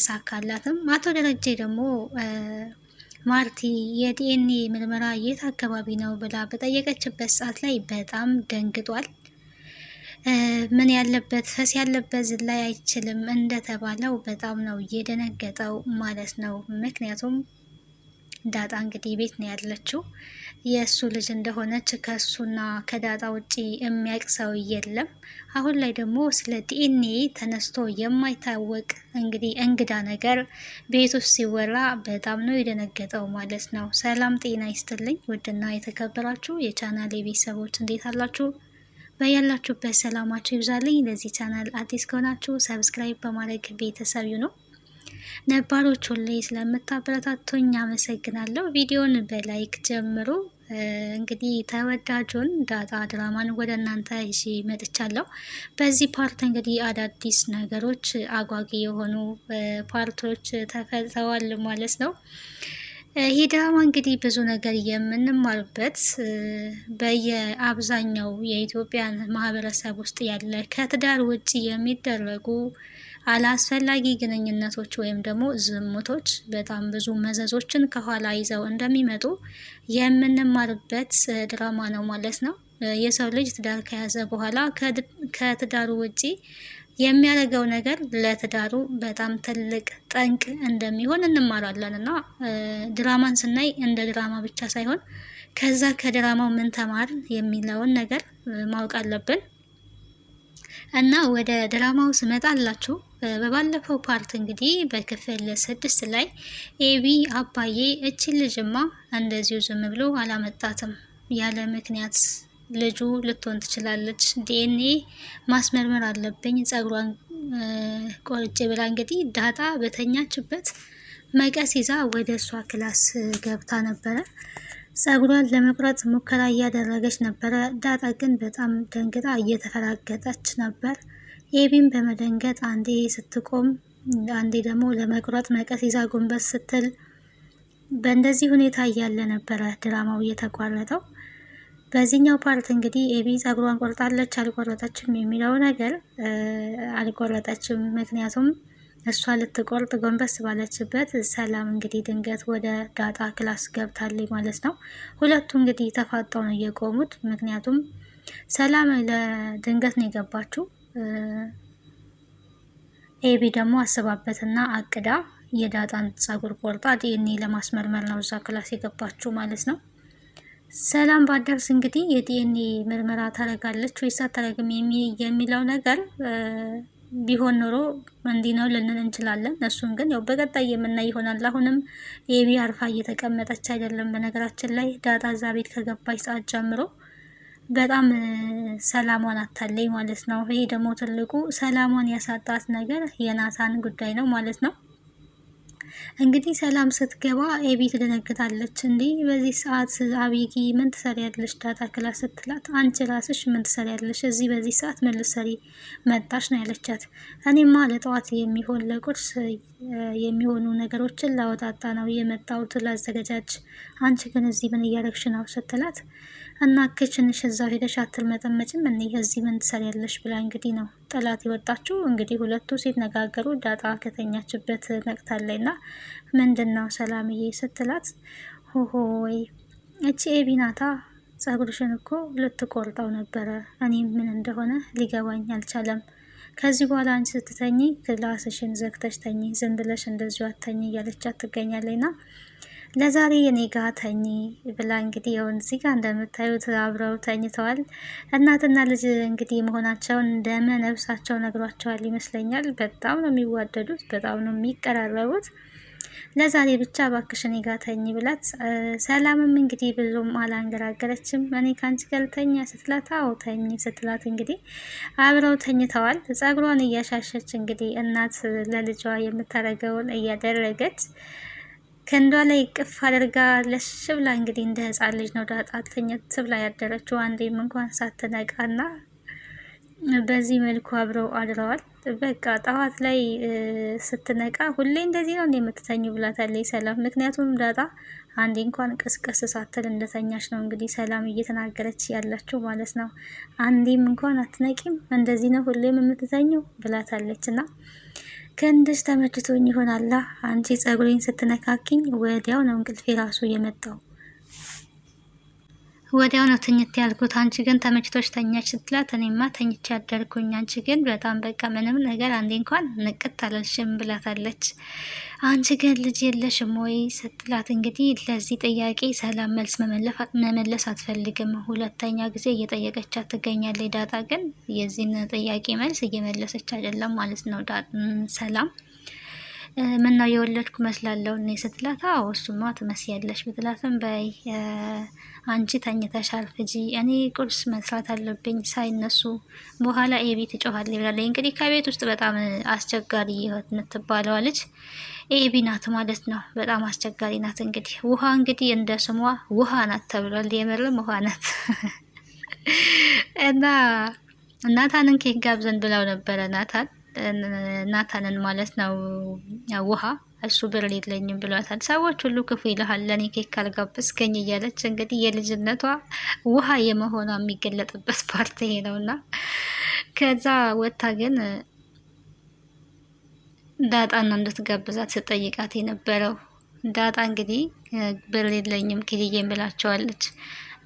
ሳካላትም አቶ ደረጀ ደግሞ ማርቲ የዲኤንኤ ምርመራ የት አካባቢ ነው ብላ በጠየቀችበት ሰዓት ላይ በጣም ደንግጧል። ምን ያለበት ፈስ ያለበት ዝላይ አይችልም እንደተባለው በጣም ነው የደነገጠው ማለት ነው። ምክንያቱም ዳጣ እንግዲህ ቤት ነው ያለችው። የእሱ ልጅ እንደሆነች ከእሱና ከዳጣ ውጪ የሚያውቅ ሰው የለም። አሁን ላይ ደግሞ ስለ ዲኤንኤ ተነስቶ የማይታወቅ እንግዲህ እንግዳ ነገር ቤት ውስጥ ሲወራ በጣም ነው የደነገጠው ማለት ነው። ሰላም ጤና ይስጥልኝ ውድና የተከበራችሁ የቻናል ቤተሰቦች እንዴት አላችሁ? በያላችሁበት ሰላማችሁ ይብዛልኝ። ለዚህ ቻናል አዲስ ከሆናችሁ ሰብስክራይብ በማድረግ ቤተሰብ ነው ነባሮች ሁሌ ስለምታበረታቱኝ አመሰግናለሁ። ቪዲዮን በላይክ ጀምሩ። እንግዲህ ተወዳጁን ዳጣ ድራማን ወደ እናንተ ይዤ መጥቻለሁ። በዚህ ፓርት እንግዲህ አዳዲስ ነገሮች አጓጊ የሆኑ ፓርቶች ተፈጥረዋል ማለት ነው። ይህ ድራማ እንግዲህ ብዙ ነገር የምንማርበት በየአብዛኛው የኢትዮጵያን ማህበረሰብ ውስጥ ያለ ከትዳር ውጭ የሚደረጉ አላስፈላጊ ግንኙነቶች ወይም ደግሞ ዝሙቶች በጣም ብዙ መዘዞችን ከኋላ ይዘው እንደሚመጡ የምንማርበት ድራማ ነው ማለት ነው። የሰው ልጅ ትዳር ከያዘ በኋላ ከትዳሩ ውጪ የሚያደርገው ነገር ለትዳሩ በጣም ትልቅ ጠንቅ እንደሚሆን እንማራለን እና ድራማን ስናይ እንደ ድራማ ብቻ ሳይሆን ከዛ ከድራማው ምን ተማርን የሚለውን ነገር ማወቅ አለብን። እና ወደ ድራማው ስመጣላችሁ በባለፈው ፓርት እንግዲህ በክፍል 6 ላይ ኤቢ አባዬ እቺን ልጅማ እንደዚሁ ዝም ብሎ አላመጣትም፣ ያለ ምክንያት ልጁ ልትሆን ትችላለች፣ ዲኤንኤ ማስመርመር አለብኝ፣ ጸጉሯን ቆርጬ ብላ እንግዲህ ዳጣ በተኛችበት መቀስ ይዛ ወደ እሷ ክላስ ገብታ ነበረ። ጸጉሯን ለመቁረጥ ሙከራ እያደረገች ነበረ። ዳጣ ግን በጣም ደንግጣ እየተፈራገጠች ነበር። ኤቢም በመደንገጥ አንዴ ስትቆም፣ አንዴ ደግሞ ለመቁረጥ መቀስ ይዛ ጎንበስ ስትል፣ በእንደዚህ ሁኔታ እያለ ነበረ ድራማው እየተቋረጠው። በዚህኛው ፓርት እንግዲህ ኤቢ ጸጉሯን ቆርጣለች አልቆረጠችም የሚለው ነገር አልቆረጠችም። ምክንያቱም እሷ ልትቆርጥ ጎንበስ ባለችበት ሰላም እንግዲህ ድንገት ወደ ዳጣ ክላስ ገብታለች ማለት ነው። ሁለቱ እንግዲህ ተፋጠው ነው የቆሙት። ምክንያቱም ሰላም ለድንገት ነው የገባችው። ኤቢ ደግሞ አስባበትና አቅዳ የዳጣን ጸጉር ቆርጣ ዲኤንኤ ለማስመርመር ነው እዛ ክላስ የገባችው ማለት ነው። ሰላም ባደርስ እንግዲህ የዲኤንኤ ምርመራ ታደርጋለች ወይስ አታደርግም የሚለው ነገር ቢሆን ኖሮ እንዲህ ነው ልንል እንችላለን። እሱን ግን ያው በቀጣይ የምናይ ይሆናል። አሁንም ኤቢ አርፋ እየተቀመጠች አይደለም። በነገራችን ላይ ዳጣ እዛ ቤት ከገባች ሰዓት ጀምሮ በጣም ሰላሟን አታለኝ ማለት ነው። ይሄ ደግሞ ትልቁ ሰላሟን ያሳጣት ነገር የናታን ጉዳይ ነው ማለት ነው። እንግዲህ ሰላም ስትገባ ኤቢ ትደነግጣለች። እንዲህ በዚህ ሰዓት አቢጊ ምን ትሰሪያለሽ ዳጣ ክላስ ስትላት፣ አንቺ ራስሽ ምን ትሰሪያለሽ እዚህ በዚህ ሰዓት ምን ልትሰሪ መጣሽ ነው ያለቻት። እኔማ ለጠዋት የሚሆን ለቁርስ የሚሆኑ ነገሮችን ላወጣጣ ነው የመጣሁት ላዘገጃጅ፣ አንቺ ግን እዚህ ምን እያደረግሽ ነው ስትላት፣ እና ክችንሽ እዛው ሄደሽ አትርመጠመጭም እኔ እዚህ ምን ትሰሪያለሽ ብላ እንግዲህ ነው ጥላት የወጣችው። እንግዲህ ሁለቱ ሲነጋገሩ ዳጣ ከተኛችበት ነቅታለች እና ምንድን ነው ሰላምዬ ስትላት፣ ሆሆይ እቺ ኤቢ ናታ፣ ጸጉርሽን እኮ ልትቆርጠው ነበረ፣ እኔ ምን እንደሆነ ሊገባኝ አልቻለም። ከዚህ በኋላ አንቺ ስትተኝ ክላስሽን ዘግተሽ ተኝ፣ ዝም ብለሽ እንደዚሁ አተኝ እያለቻት ትገኛለች። ና ለዛሬ የኔ ጋ ተኝ ብላ እንግዲህ የሆን እዚህ ጋር እንደምታዩት አብረው ተኝተዋል። እናትና ልጅ እንግዲህ መሆናቸውን ደመ ነፍሳቸው ነግሯቸዋል ይመስለኛል። በጣም ነው የሚዋደዱት፣ በጣም ነው የሚቀራረቡት። ለዛሬ ብቻ እባክሽ እኔ ጋ ተኝ ብላት፣ ሰላምም እንግዲህ ብዙም አላንገራገረችም። እኔ ካንቺ ጋር ልተኛ ስትላት፣ አዎ ተኝ ስትላት እንግዲህ አብረው ተኝተዋል። ጸጉሯን እያሻሸች እንግዲህ እናት ለልጇ የምታደርገውን እያደረገች ክንዷ ላይ ቅፍ አድርጋ ለሽ ብላ እንግዲህ እንደ ህፃን ልጅ ነው ዳጣ ተኝት ብላ ያደረችው፣ አንዴም እንኳን ሳትነቃና በዚህ መልኩ አብረው አድረዋል። በቃ ጠዋት ላይ ስትነቃ ሁሌ እንደዚህ ነው የምትተኙ ብላታለች ሰላም። ምክንያቱም ዳጣ አንዴ እንኳን ቀስቀስ ሳትል እንደተኛች ነው እንግዲህ ሰላም እየተናገረች ያላችሁ ማለት ነው። አንዴም እንኳን አትነቂም እንደዚህ ነው ሁሌም የምትተኙ ብላታለች። እና ክንድሽ ተመችቶኝ ይሆናላ አንቺ ጸጉሬን ስትነካኪኝ ወዲያው ነው እንቅልፌ ራሱ የመጣው። ወዲያው ነው ትኝት ያልኩት። አንቺ ግን ተመችቶች ተኛች ስትላት እኔማ ተኝቼ ያደርኩኝ፣ አንቺ ግን በጣም በቃ ምንም ነገር አንዴ እንኳን ንቅት አላልሽም ብላታለች። አንቺ ግን ልጅ የለሽም ወይ ስትላት እንግዲህ ለዚህ ጥያቄ ሰላም መልስ መመለስ አትፈልግም። ሁለተኛ ጊዜ እየጠየቀቻት ትገኛለች። ዳጣ ግን የዚህን ጥያቄ መልስ እየመለሰች አይደለም ማለት ነው። ሰላም ምን ነው የወለድኩ መስላለሁ እኔ ስትላት፣ አዎ እሱማ ትመስያለሽ ብትላትም፣ በይ አንቺ ተኝተሻል ሂጂ፣ እኔ ቁርስ መስራት አለብኝ ሳይነሱ በኋላ ኤቢ ትጮኻለች ብላለች። እንግዲህ ከቤት ውስጥ በጣም አስቸጋሪ የምትባለዋ ልጅ ኤቢ ናት ማለት ነው። በጣም አስቸጋሪ ናት። እንግዲህ ውሃ እንግዲህ እንደ ስሟ ውሃ ናት ተብሏል። የምርም ውሃ ናት እና ናታንን ኬክ ጋብዘን ብለው ነበረ ናታንን ማለት ነው ውሃ እሱ ብር የለኝም ብሏታል። ሰዎች ሁሉ ክፉ ይልሃል ለእኔ ኬክ ካልጋበዝከኝ እያለች እንግዲህ የልጅነቷ ውሃ የመሆኗ የሚገለጥበት ፓርቲ ነውና ከዛ ወጥታ ግን ዳጣን እንድትጋብዛት ስጠይቃት የነበረው ዳጣ እንግዲህ ብር የለኝም ኪድዬን ብላቸዋለች።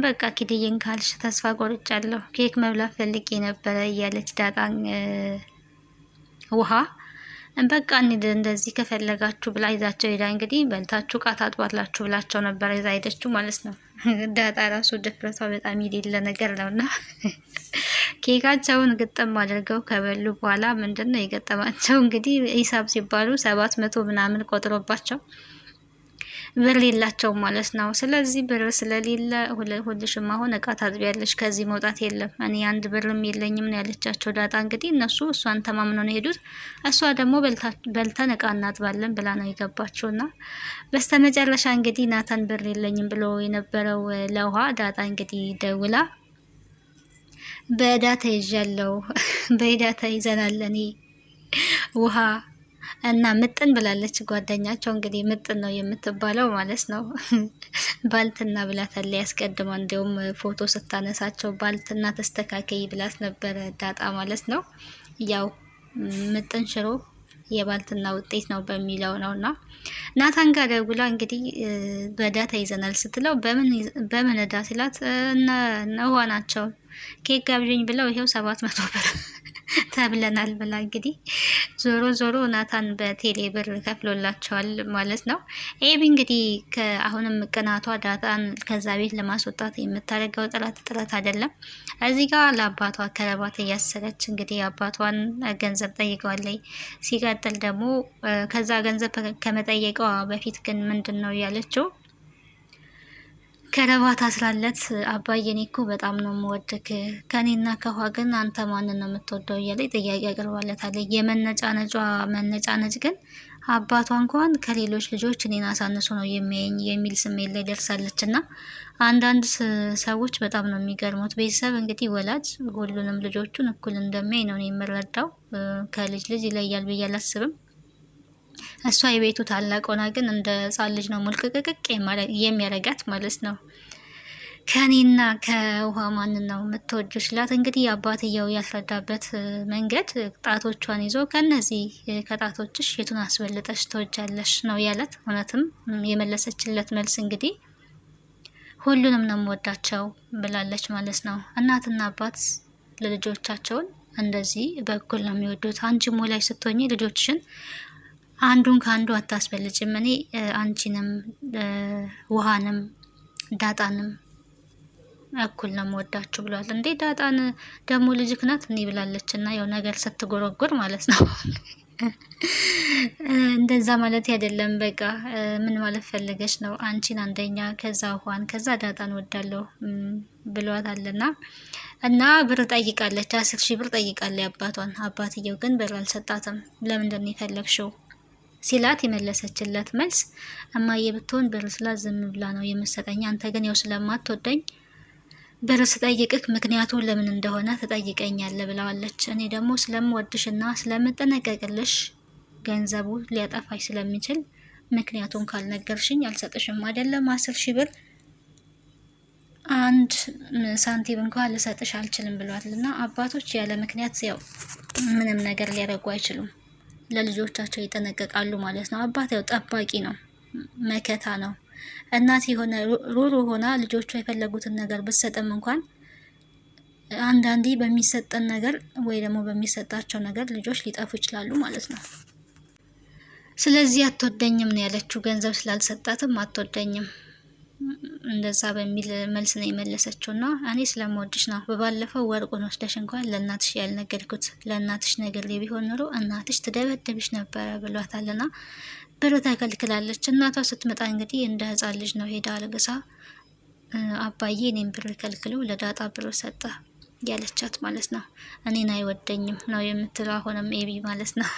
በቃ ኪድዬን ካልሽ ተስፋ ቆርጫለሁ ኬክ መብላት ፈልጌ ነበረ እያለች ዳጣን ውሃ በቃ እንሂድ እንደዚህ ከፈለጋችሁ ብላ ይዛቸው ሄዳ እንግዲህ በልታችሁ ቃታ አጥባላችሁ ብላቸው ነበር ይዛ ሄደችው ማለት ነው። ዳጣ ራሱ ድፍረቷ በጣም የሌለ ነገር ነውና ኬካቸውን ግጥም አድርገው ከበሉ በኋላ ምንድን ነው የገጠማቸው እንግዲህ ሂሳብ ሲባሉ 700 ምናምን ቆጥሮባቸው ብር የላቸውም ማለት ነው። ስለዚህ ብር ስለሌለ ሁልሽም አሁን እቃ ታጥቢያለሽ፣ ከዚህ መውጣት የለም እኔ አንድ ብርም የለኝም ነው ያለቻቸው ዳጣ። እንግዲህ እነሱ እሷን ተማምነው ነው የሄዱት። እሷ ደግሞ በልተን እቃ እናጥባለን ብላ ነው የገባቸውና በስተመጨረሻ እንግዲህ ናታን ብር የለኝም ብሎ የነበረው ለውሃ ዳጣ እንግዲህ ደውላ በዳታ ይዣለው በዳታ ይዘናል እኔ ውሃ እና ምጥን ብላለች። ጓደኛቸው እንግዲህ ምጥን ነው የምትባለው ማለት ነው። ባልትና ብላታለች ያስቀድማ። እንዲሁም ፎቶ ስታነሳቸው ባልትና ተስተካከይ ብላት ነበረ ዳጣ ማለት ነው። ያው ምጥን ሽሮ የባልትና ውጤት ነው በሚለው ነውና ናታን ጋር ደውላ እንግዲህ በዳታ ይዘናል ስትለው በምን እዳ ሲላት እነ ውሃ ናቸው ኬክ ጋብዥኝ ብለው ይሄው 700 ብር ተብለናል ብላ እንግዲህ ዞሮ ዞሮ ናታን በቴሌ ብር ከፍሎላቸዋል ማለት ነው። ኤቢ እንግዲህ አሁንም ቅናቷ ዳጣን ከዛ ቤት ለማስወጣት የምታደርገው ጥረት አይደለም። እዚህ ጋር ለአባቷ ከረባት እያሰረች እንግዲህ አባቷን ገንዘብ ጠይቀዋለች። ሲቀጥል ደግሞ ከዛ ገንዘብ ከመጠየቋ በፊት ግን ምንድን ነው ያለችው ከረባት አስራለት አባዬን እኮ በጣም ነው የምወድክ ከኔና ከውሃ ግን አንተ ማንን ነው የምትወደው እያለች ጥያቄ አቅርባለታለች። መነጫነጭ ግን አባቷ እንኳን ከሌሎች ልጆች እኔን አሳንሶ ነው የሚያየኝ የሚል ስሜት ላይ ደርሳለች። እና አንዳንድ ሰዎች በጣም ነው የሚገርሙት። ቤተሰብ እንግዲህ ወላጅ ሁሉንም ልጆቹን እኩል እንደሚያይ ነው የምረዳው። ከልጅ ይለያል ብዬ አላስብም። እሷ የቤቱ ታላቅ ሆና ግን እንደ ሕፃን ልጅ ነው ሙልቅቅቅ የሚያረጋት ማለት ነው። ከኔና ከውሃ ማንን ነው የምትወጁ ስላት እንግዲህ አባትየው ያስረዳበት መንገድ ጣቶቿን ይዞ ከነዚህ ከጣቶችሽ የቱን አስበልጠሽ ትወጃለሽ ነው ያለት። እውነትም የመለሰችለት መልስ እንግዲህ ሁሉንም ነው የምወዳቸው ብላለች ማለት ነው። እናትና አባት ለልጆቻቸውን እንደዚህ በኩል ነው የሚወዱት። አንቺም ወላጅ ስትሆኚ ልጆችሽን አንዱን ከአንዱ አታስበልጭም። እኔ አንቺንም ውሃንም ዳጣንም እኩል ነው የምወዳችሁ ብሏል። እንዴ ዳጣን ደግሞ ልጅክ ናት እኔ ብላለች እና የው ነገር ስትጎረጎር ማለት ነው። እንደዛ ማለት አይደለም። በቃ ምን ማለት ፈልገሽ ነው? አንቺን አንደኛ ከዛ ውሃን ከዛ ዳጣን ወዳለሁ ብሏታልና እና ብር ጠይቃለች። 10,000 ብር ጠይቃለች አባቷን። አባትየው ግን ብር አልሰጣትም። ለምንድን ነው የፈለግሽው ሲላት የመለሰችለት መልስ እማዬ ብትሆን ብር ስላት ዝም ብላ ነው የምትሰጠኝ። አንተ ግን ያው ስለማትወደኝ ብር ስጠይቅህ ምክንያቱ ለምን እንደሆነ ትጠይቀኛለህ ብለዋለች። እኔ ደግሞ ስለምወድሽና ስለምጠነቀቅልሽ ገንዘቡ ሊያጠፋሽ ስለሚችል ምክንያቱን ካልነገርሽኝ አልሰጥሽም። አይደለም 10,000 ብር አንድ ሳንቲም እንኳን ልሰጥሽ አልችልም ብሏልና አባቶች ያለ ምክንያት ያው ምንም ነገር ሊያደርጉ አይችሉም። ለልጆቻቸው ይጠነቀቃሉ ማለት ነው። አባት ያው ጠባቂ ነው፣ መከታ ነው። እናት የሆነ ሩሩ ሆና ልጆቿ የፈለጉትን ነገር ብትሰጥም እንኳን አንዳንዴ በሚሰጠን ነገር ወይ ደግሞ በሚሰጣቸው ነገር ልጆች ሊጠፉ ይችላሉ ማለት ነው። ስለዚህ አትወደኝም ነው ያለችው። ገንዘብ ስላልሰጣትም አትወደኝም እንደዛ በሚል መልስ ነው የመለሰችው። እና እኔ ስለምወድሽ ነው በባለፈው ወርቁን ወስደሽ እንኳን ለእናትሽ ያልነገርኩት፣ ለእናትሽ ነገር ቢሆን ኖሮ እናትሽ ትደበደብሽ ነበረ ብሏታልና ብር ተከልክላለች። እናቷ ስትመጣ እንግዲህ እንደ ሕፃን ልጅ ነው ሄዳ አልግሳ አባዬ እኔም ብር ከልክለው ለዳጣ ብር ሰጠ ያለቻት ማለት ነው። እኔን አይወደኝም ነው የምትለው አሁንም ኤቢ ማለት ነው።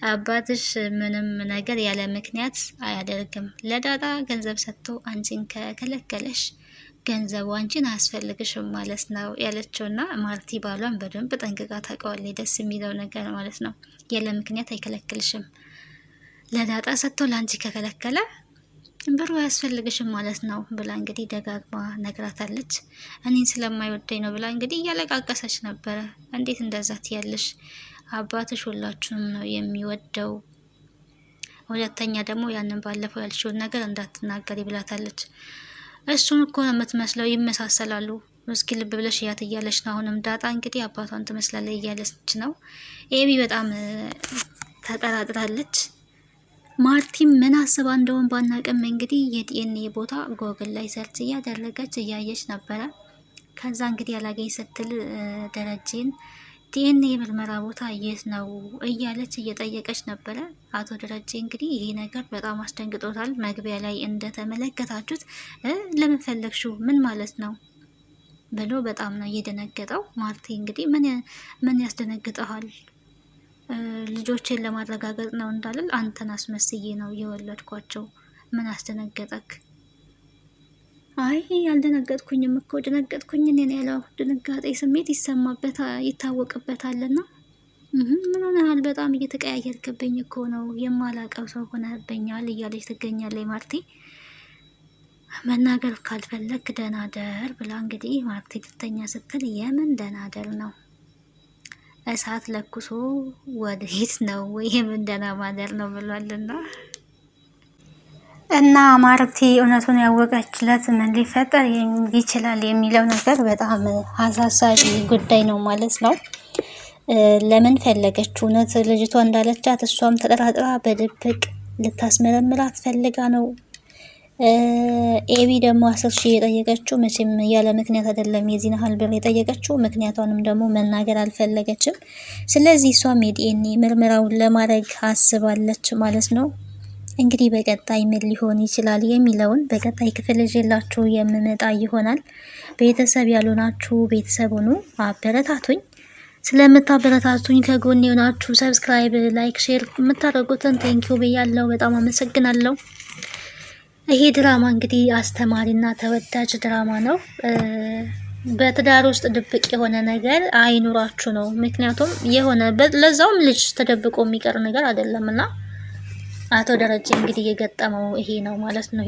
አባትሽ ምንም ነገር ያለ ምክንያት አያደርግም። ለዳጣ ገንዘብ ሰጥቶ አንቺን ከከለከለሽ ገንዘቡ አንቺን አያስፈልግሽም ማለት ነው ያለችውና ማርቲ ባሏን በደንብ ጠንቅቃ ታውቀዋለች። ደስ የሚለው ነገር ማለት ነው ያለ ምክንያት አይከለክልሽም። ለዳጣ ሰጥቶ ለአንቺ ከከለከለ ብሩ አያስፈልግሽም ማለት ነው ብላ እንግዲህ ደጋግማ ነግራታለች። እኔን ስለማይወደኝ ነው ብላ እንግዲህ እያለቃቀሰች ነበረ። እንዴት እንደዛ ትያለሽ? አባትሽ ሁላችሁንም ነው የሚወደው። ሁለተኛ ደግሞ ያንን ባለፈው ያልሽውን ነገር እንዳትናገሪ ብላታለች። እሱን እኮ ነው የምትመስለው፣ ይመሳሰላሉ። እስኪ ልብ ብለሽ እያት እያለች ነው። አሁንም ዳጣ እንግዲህ አባቷን ትመስላለች እያለች ነው። ኤቢ በጣም ተጠራጥራለች። ማርቲም ምን አስባ እንደሆን ባናቅም እንግዲህ የዲኤንኤ ቦታ ጎግል ላይ ሰርች እያደረገች እያየች ነበረ። ከዛ እንግዲህ ያላገኝ ስትል ደረጀን ዲኤንኤ ምርመራ ቦታ የት ነው እያለች እየጠየቀች ነበረ። አቶ ደረጀ እንግዲህ ይሄ ነገር በጣም አስደንግጦታል። መግቢያ ላይ እንደተመለከታችሁት ለምን ፈለግሽው ምን ማለት ነው ብሎ በጣም ነው እየደነገጠው። ማርቲ እንግዲህ ምን ያስደነግጠሃል? ልጆቼን ለማረጋገጥ ነው እንዳልል አንተን አስመስዬ ነው የወለድኳቸው። ምን አስደነገጠክ? አይ ያልደነገጥኩኝም እኮ ደነገጥኩኝ እኔ ነው ያለው። ድንጋጤ ስሜት ይታወቅበታልና ምን ሆነሃል? በጣም እየተቀያየርክብኝ እኮ ነው፣ የማላቀው ሰው ሆነህብኛል እያለች ትገኛለች ማርቲ። መናገር ካልፈለግ ደናደር ብላ እንግዲህ ማርቲ ትተኛ ስትል የምን ደናደር ነው? እሳት ለኩሶ ወደፊት ነው ወይም እንደና ማደር ነው ብሏልና እና ማርቲ እውነቱን ያወቀችለት ምን ሊፈጠር ይችላል የሚለው ነገር በጣም አሳሳቢ ጉዳይ ነው ማለት ነው። ለምን ፈለገች? እውነት ልጅቷ እንዳለቻት እሷም ተጠራጥራ በድብቅ ልታስመረምራት ፈልጋ ነው። ኤቢ ደግሞ 10,000 የጠየቀችው መቼም ያለ ምክንያት አይደለም የዚህን ያህል ብር የጠየቀችው። ምክንያቷንም ደግሞ መናገር አልፈለገችም። ስለዚህ እሷም የዲኤንኤ ምርመራውን ለማድረግ አስባለች ማለት ነው። እንግዲህ በቀጣይ ምን ሊሆን ይችላል የሚለውን በቀጣይ ክፍል ይዤላችሁ የምመጣ ይሆናል። ቤተሰብ ያልሆናችሁ ቤተሰብ ሁኑ፣ አበረታቱኝ። ስለምታበረታቱኝ ከጎን የሆናችሁ ሰብስክራይብ፣ ላይክ፣ ሼር የምታደርጉትን ቴንኪው ብያለሁ። በጣም አመሰግናለሁ። ይሄ ድራማ እንግዲህ አስተማሪና ተወዳጅ ድራማ ነው። በትዳር ውስጥ ድብቅ የሆነ ነገር አይኑራችሁ ነው። ምክንያቱም የሆነ ለዛውም ልጅ ተደብቆ የሚቀር ነገር አይደለም እና አቶ ደረጀ እንግዲህ የገጠመው ይሄ ነው ማለት ነው።